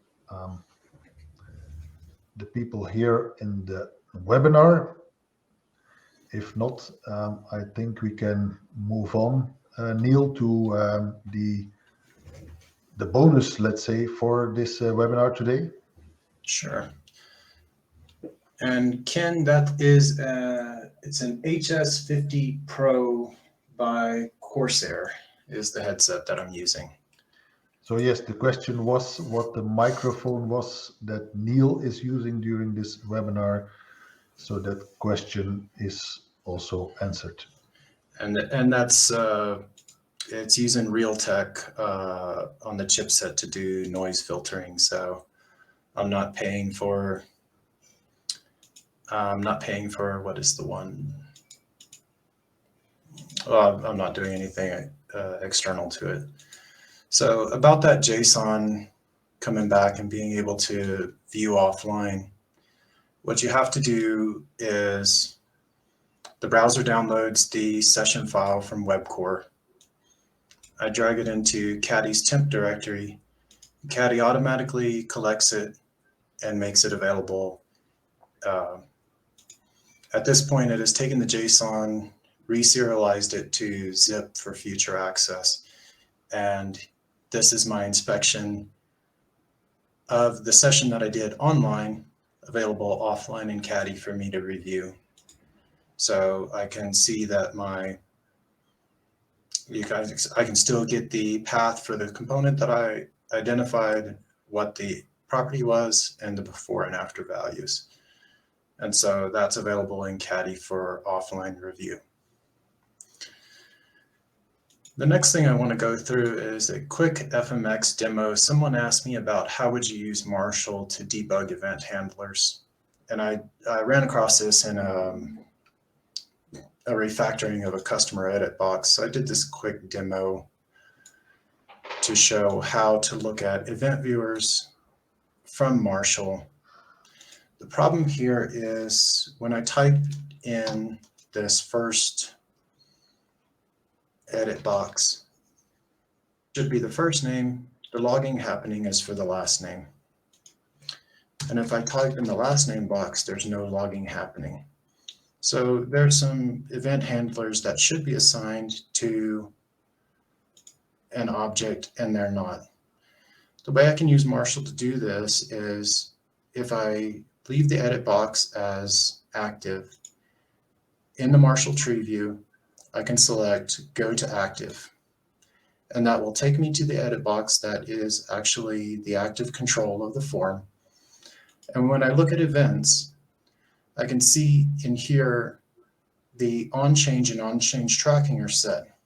the people here in the webinar. If not, I think we can move on, Neil, to the bonus, let's say, for this webinar today. Sure. And Ken, that is it's an HS50 Pro by Corsair is the headset that I'm using. So yes, the question was what the microphone was that Neil is using during this webinar. So that question is also answered. And that's it's using Realtek on the chipset to do noise filtering. So I'm not paying for what is the one? Well, I'm not doing anything external to it. So about that JSON coming back and being able to view offline, what you have to do is the browser downloads the session file from WebCore. I drag it into Caddy's temp directory. Caddy automatically collects it and makes it available. At this point, it has taken the JSON, reserialized it to zip for future access. And this is my inspection of the session that I did online, available offline in Caddy for me to review. So I can see that I can still get the path for the component that I identified, what the property was, and the before and after values. And so that's available in Caddy for offline review. The next thing I want to go through is a quick FMX demo. Someone asked me about how would you use Marshall to debug event handlers. And I ran across this in a refactoring of a customer edit box. So I did this quick demo to show how to look at event viewers from Marshall. The problem here is when I type in this first edit box, should be the first name, the logging happening is for the last name. And if I type in the last name box, there's no logging happening. So there's some event handlers that should be assigned to an object and they're not. The way I can use Marshall to do this is if I leave the edit box as active, in the Marshall tree view, I can select go to active. And that will take me to the edit box that is actually the active control of the form. And when I look at events, I can see in here the on-change and on-change tracking are set.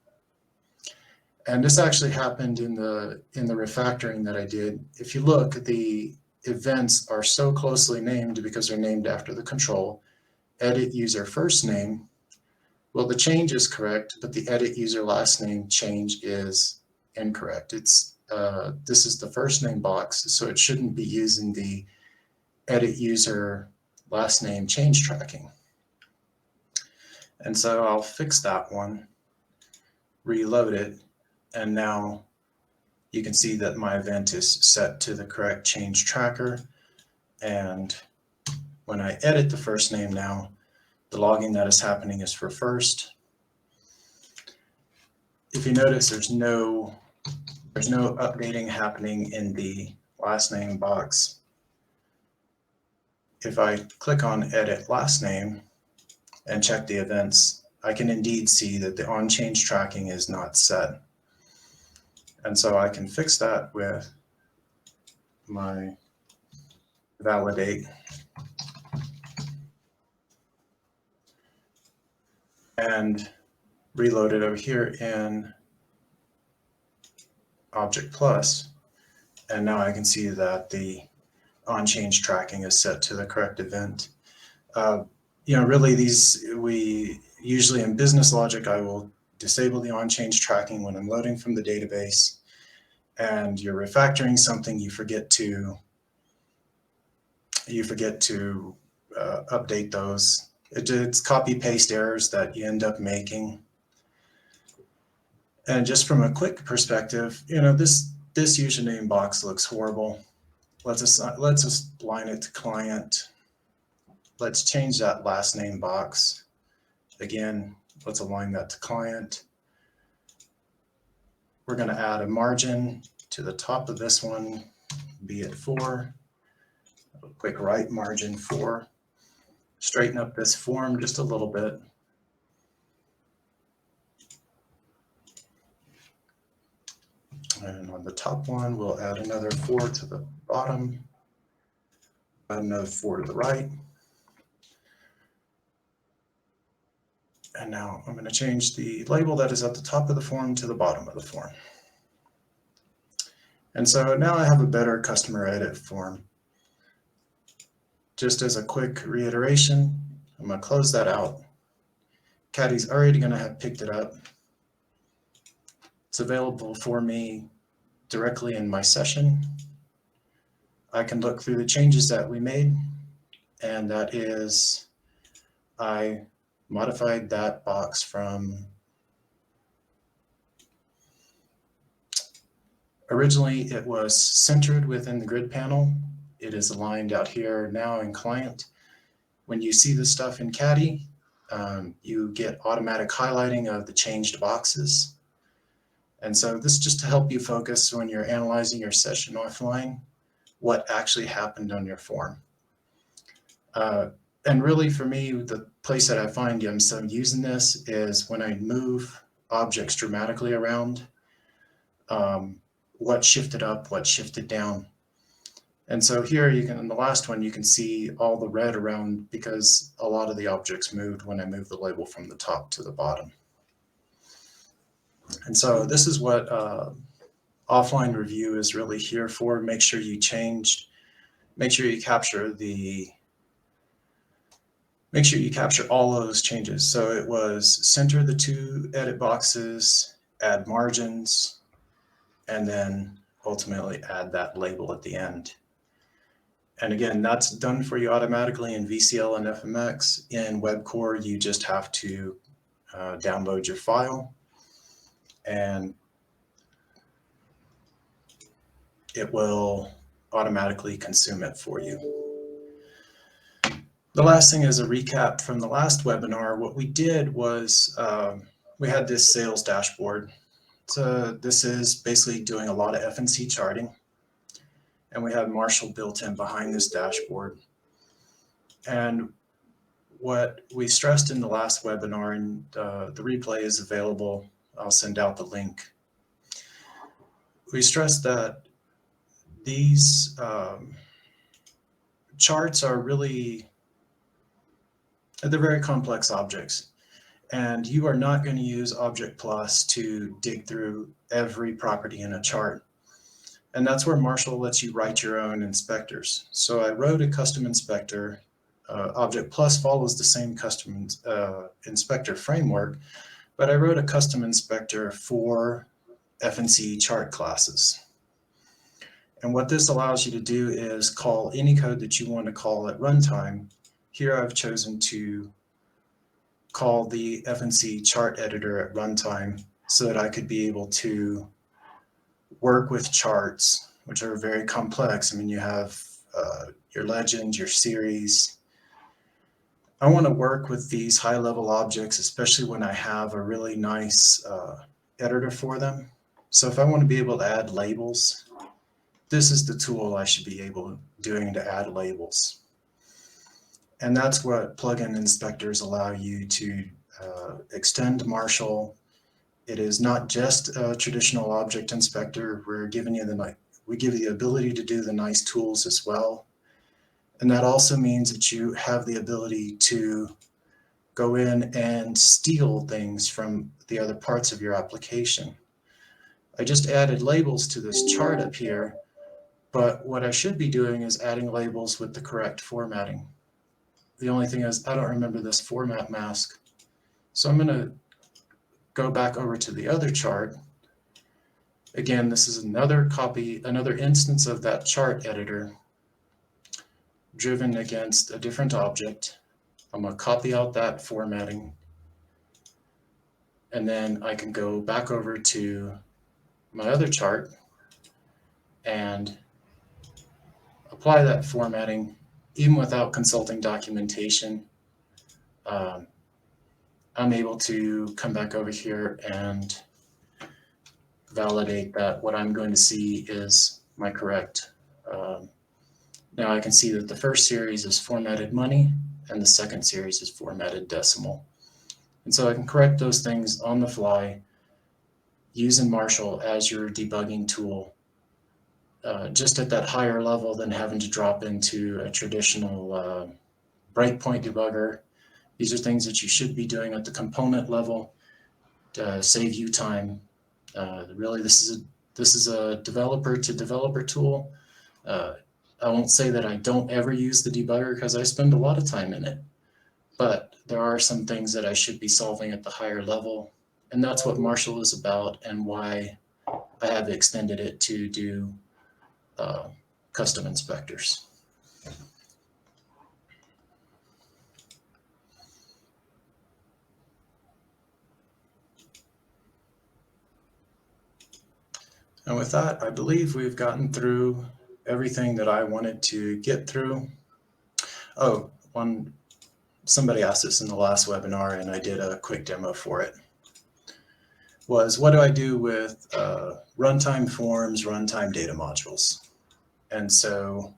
And this actually happened in the refactoring that I did. If you look, the events are so closely named because they're named after the control. Edit user first name. Well, the change is correct, but the edit user last name change is incorrect. This is the first name box, so it shouldn't be using the edit user last name change tracking. And so I'll fix that one, reload it, and now you can see that my event is set to the correct change tracker. And when I edit the first name now, the logging that is happening is for first. If you notice, there's no updating happening in the last name box. If I click on edit last name and check the events, I can indeed see that the on change tracking is not set. And so I can fix that with my validate and reload it over here in Object Plus. And now I can see that the on change tracking is set to the correct event. Really we usually in business logic, I will disable the on change tracking when I'm loading from the database, and you're refactoring something, you forget to update those. It's copy paste errors that you end up making. And just from a quick perspective, this username box looks horrible. Let's align it to client. Let's change that last name box. Again, let's align that to client. We're going to add a margin to the top of this one, be it 4. A quick right margin 4. Straighten up this form just a little bit. And on the top one, we'll add another 4 to the bottom, add another 4 to the right. And now I'm going to change the label that is at the top of the form to the bottom of the form. And so now I have a better customer edit form. Just as a quick reiteration, I'm going to close that out. Caddy's already going to have picked it up. It's available for me directly in my session. I can look through the changes that we made, and that is I modified that box from originally it was centered within the grid panel. It is aligned out here now in client. When you see this stuff in Caddy, you get automatic highlighting of the changed boxes. And so this is just to help you focus when you're analyzing your session offline, what actually happened on your form. And really for me, the place that I find I'm using this is when I move objects dramatically around, what shifted up, what shifted down. And so here you can, in the last one, you can see all the red around because a lot of the objects moved when I moved the label from the top to the bottom. And so this is what offline review is really here for. Make sure you capture all of those changes. So it was center the 2 edit boxes, add margins, and then ultimately add that label at the end. And again, that's done for you automatically in VCL and FMX. In WebCore, you just have to download your file, and it will automatically consume it for you. The last thing is a recap from the last webinar. What we did was we had this sales dashboard. So this is basically doing a lot of F&C charting. And we have Marshall built in behind this dashboard. And what we stressed in the last webinar, and the replay is available, I'll send out the link. We stressed that these charts are really, they're very complex objects. And you are not going to use Object Plus to dig through every property in a chart. And that's where Marshall lets you write your own inspectors. So I wrote a custom inspector. Object Plus follows the same custom inspector framework, but I wrote a custom inspector for FNC chart classes. And what this allows you to do is call any code that you want to call at runtime. Here I've chosen to call the FNC chart editor at runtime so that I could be able to work with charts, which are very complex. I mean, you have your legend, your series. I want to work with these high-level objects, especially when I have a really nice editor for them. So if I want to be able to add labels, this is the tool I should be doing to add labels. And that's what plugin inspectors allow you to extend Marshall. It is not just a traditional object inspector. We give you the ability to do the nice tools as well. And that also means that you have the ability to go in and steal things from the other parts of your application. I just added labels to this chart up here, but what I should be doing is adding labels with the correct formatting. The only thing is I don't remember this format mask. So I'm going to go back over to the other chart. Again, this is another instance of that chart editor driven against a different object. I'm going to copy out that formatting, and then I can go back over to my other chart and apply that formatting even without consulting documentation. I'm able to come back over here and validate that what I'm going to see is my correct. Now I can see that the first series is formatted money and the second series is formatted decimal. And so I can correct those things on the fly using Marshall as your debugging tool, just at that higher level than having to drop into a traditional breakpoint debugger. These are things that you should be doing at the component level to save you time. Really, this is a developer to developer tool. I won't say that I don't ever use the debugger because I spend a lot of time in it, but there are some things that I should be solving at the higher level, and that's what Marshall is about and why I have extended it to do custom inspectors. And with that, I believe we've gotten through everything that I wanted to get through. Oh, somebody asked this in the last webinar, and I did a quick demo for it, was what do I do with runtime forms, runtime data modules? And so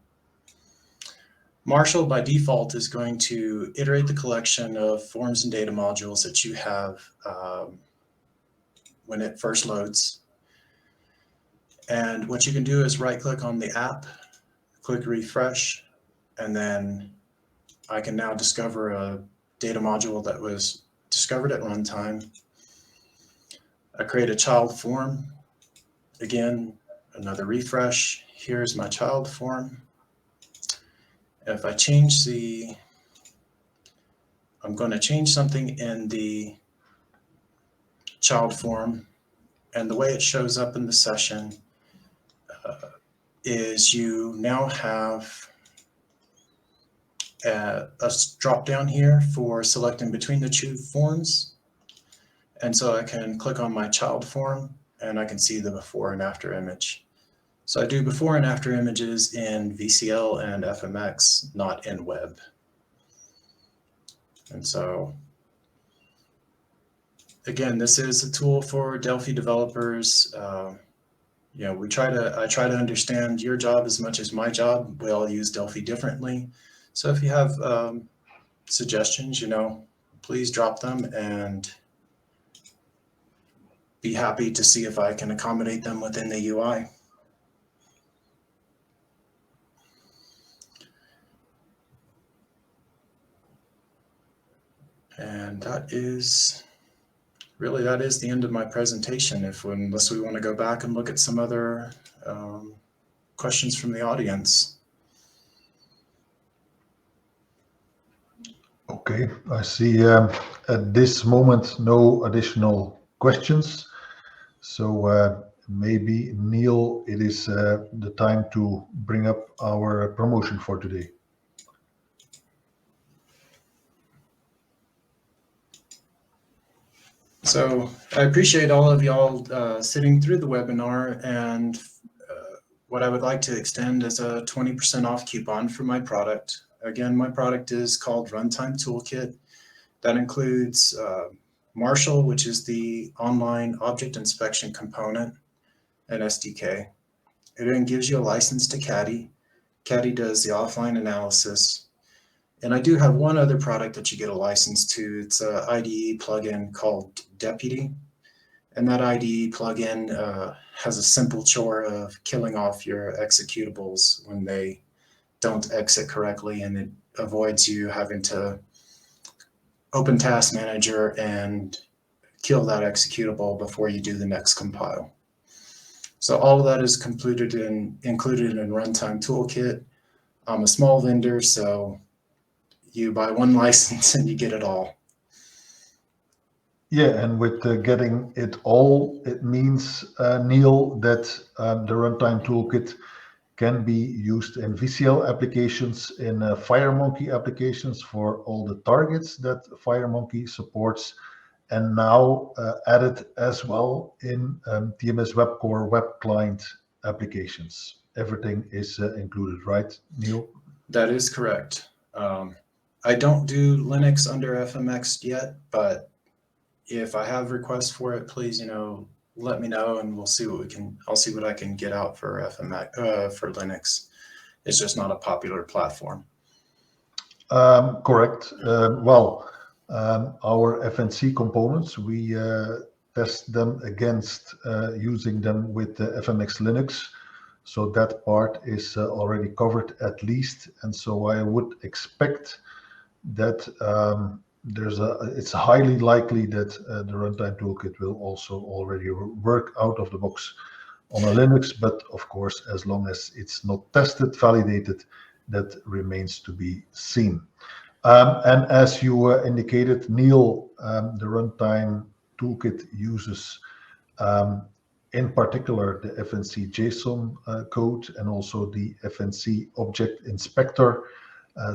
Marshall by default is going to iterate the collection of forms and data modules that you have when it first loads. And what you can do is right click on the app, click refresh, and then I can now discover a data module that was discovered at runtime. I create a child form. Again, another refresh. Here's my child form. If I change I'm going to change something in the child form, and the way it shows up in the session is you now have a drop down here for selecting between the two forms. And so I can click on my child form and I can see the before and after image. So I do before and after images in VCL and FMX, not in web. And so again, this is a tool for Delphi developers. I try to understand your job as much as my job. We all use Delphi differently. So if you have suggestions, please drop them and be happy to see if I can accommodate them within the UI. And that is the end of my presentation, unless we want to go back and look at some other questions from the audience. Okay, I see at this moment no additional questions. So maybe Neil, it is the time to bring up our promotion for today. So I appreciate all of y'all sitting through the webinar, and what I would like to extend is a 20% off coupon for my product. Again, my product is called Runtime Toolkit. That includes Marshall, which is the online object inspection component, and SDK. It then gives you a license to Caddy. Caddy does the offline analysis. And I do have one other product that you get a license to. It's an IDE plugin called Deputy. And that IDE plugin has a simple chore of killing off your executables when they don't exit correctly, and it avoids you having to open Task Manager and kill that executable before you do the next compile. So all of that is included in Runtime Toolkit. I'm a small vendor, so you buy one license and you get it all. Yeah, and with getting it all, it means, Neil, that the Runtime Toolkit can be used in VCL applications, in FireMonkey applications for all the targets that FireMonkey supports, and now added as well in TMS Web Core web client applications. Everything is included, right, Neil? That is correct. I don't do Linux under FMX yet, but if I have requests for it, please, let me know, and we'll see what I'll see what I can get out for FMX, for Linux. It's just not a popular platform. Correct. Well, our FNC components, we test them against using them with FMX Linux. So that part is already covered at least. And so I would expect that it's highly likely that the Runtime Toolkit will also already work out of the box on a Linux, but of course, as long as it's not tested, validated, that remains to be seen. And as you indicated, Neil, the Runtime Toolkit uses in particular the FNC JSON code and also the FNC Object Inspector.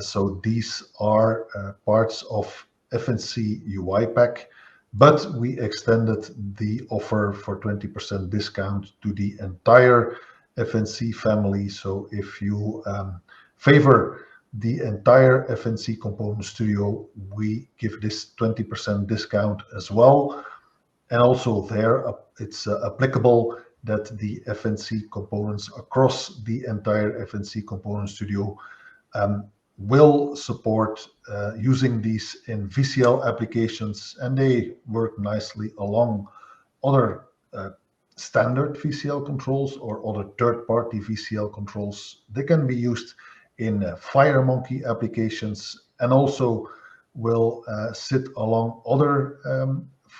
So these are parts of FNC UiPack, but we extended the offer for 20% discount to the entire FNC family. So if you favor the entire FNC Component Studio, we give this 20% discount as well. And also there, it's applicable that the FNC components across the entire FNC Component Studio will support using these in VCL applications, and they work nicely along other standard VCL controls or other third-party VCL controls. They can be used in FireMonkey applications, and also will sit along other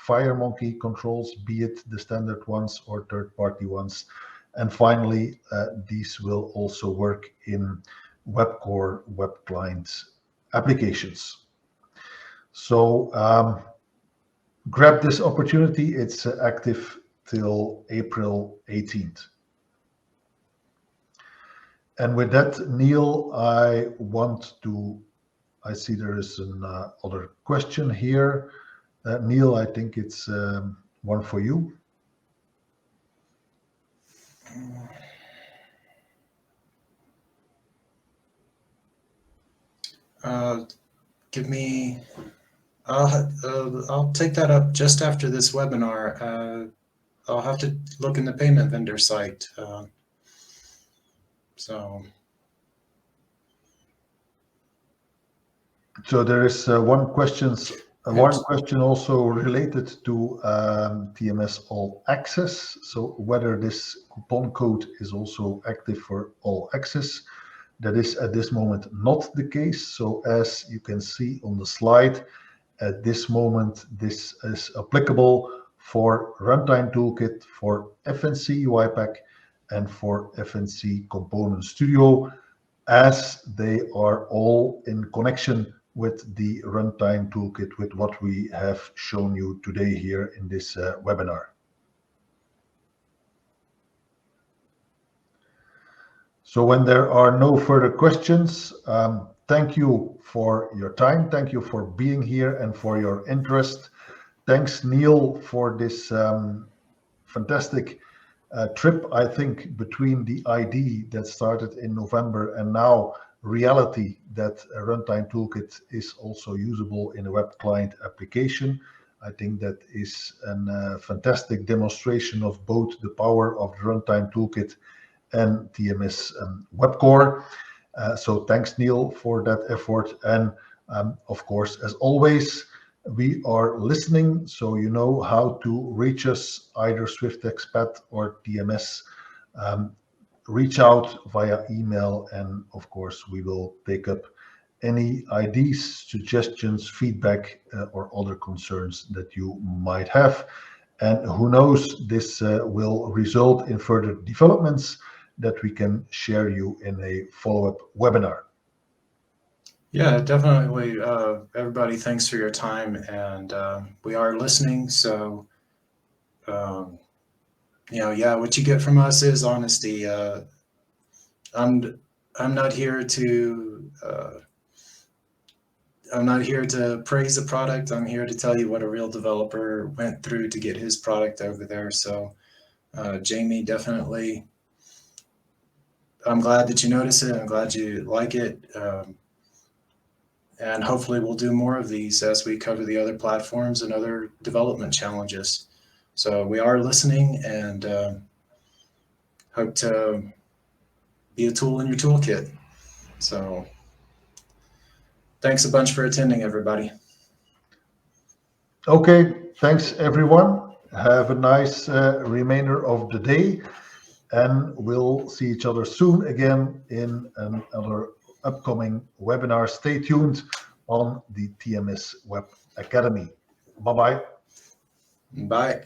FireMonkey controls, be it the standard ones or third-party ones. And finally, these will also work in Web Core web client applications. So grab this opportunity. It's active till April 18th. And with that, Neil, I see there is another question here. Neil, I think it's one for you. I'll take that up just after this webinar. I'll have to look in the payment vendor site. So there is one question also related to TMS All Access. So whether this coupon code is also active for All Access. That is at this moment not the case. So as you can see on the slide, at this moment, this is applicable for Runtime Toolkit, for FNC UiPack, and for FNC Component Studio, as they are all in connection with the Runtime Toolkit, with what we have shown you today here in this webinar. So when there are no further questions, thank you for your time. Thank you for being here and for your interest. Thanks, Neil, for this fantastic trip, I think, between the ID that started in November and now reality that Runtime Toolkit is also usable in a web client application. I think that is a fantastic demonstration of both the power of the Runtime Toolkit and TMS Web Core. So thanks, Neil, for that effort. And of course, as always, we are listening, so you know how to reach us, either SwiftExpat or TMS. Reach out via email, and of course, we will take up any ideas, suggestions, feedback, or other concerns that you might have. And who knows, this will result in further developments that we can share you in a follow-up webinar. Yeah, definitely. Everybody, thanks for your time, and we are listening. So, yeah, what you get from us is honesty. I'm not here to praise the product. I'm here to tell you what a real developer went through to get his product over there. So, Jamie, definitely. I'm glad that you notice it. I'm glad you like it. And hopefully we'll do more of these as we cover the other platforms and other development challenges. So we are listening, and hope to be a tool in your toolkit. So thanks a bunch for attending, everybody. Okay, thanks everyone. Have a nice remainder of the day, and we'll see each other soon again in another upcoming webinar. Stay tuned on the TMS Web Academy. Bye-bye. Bye.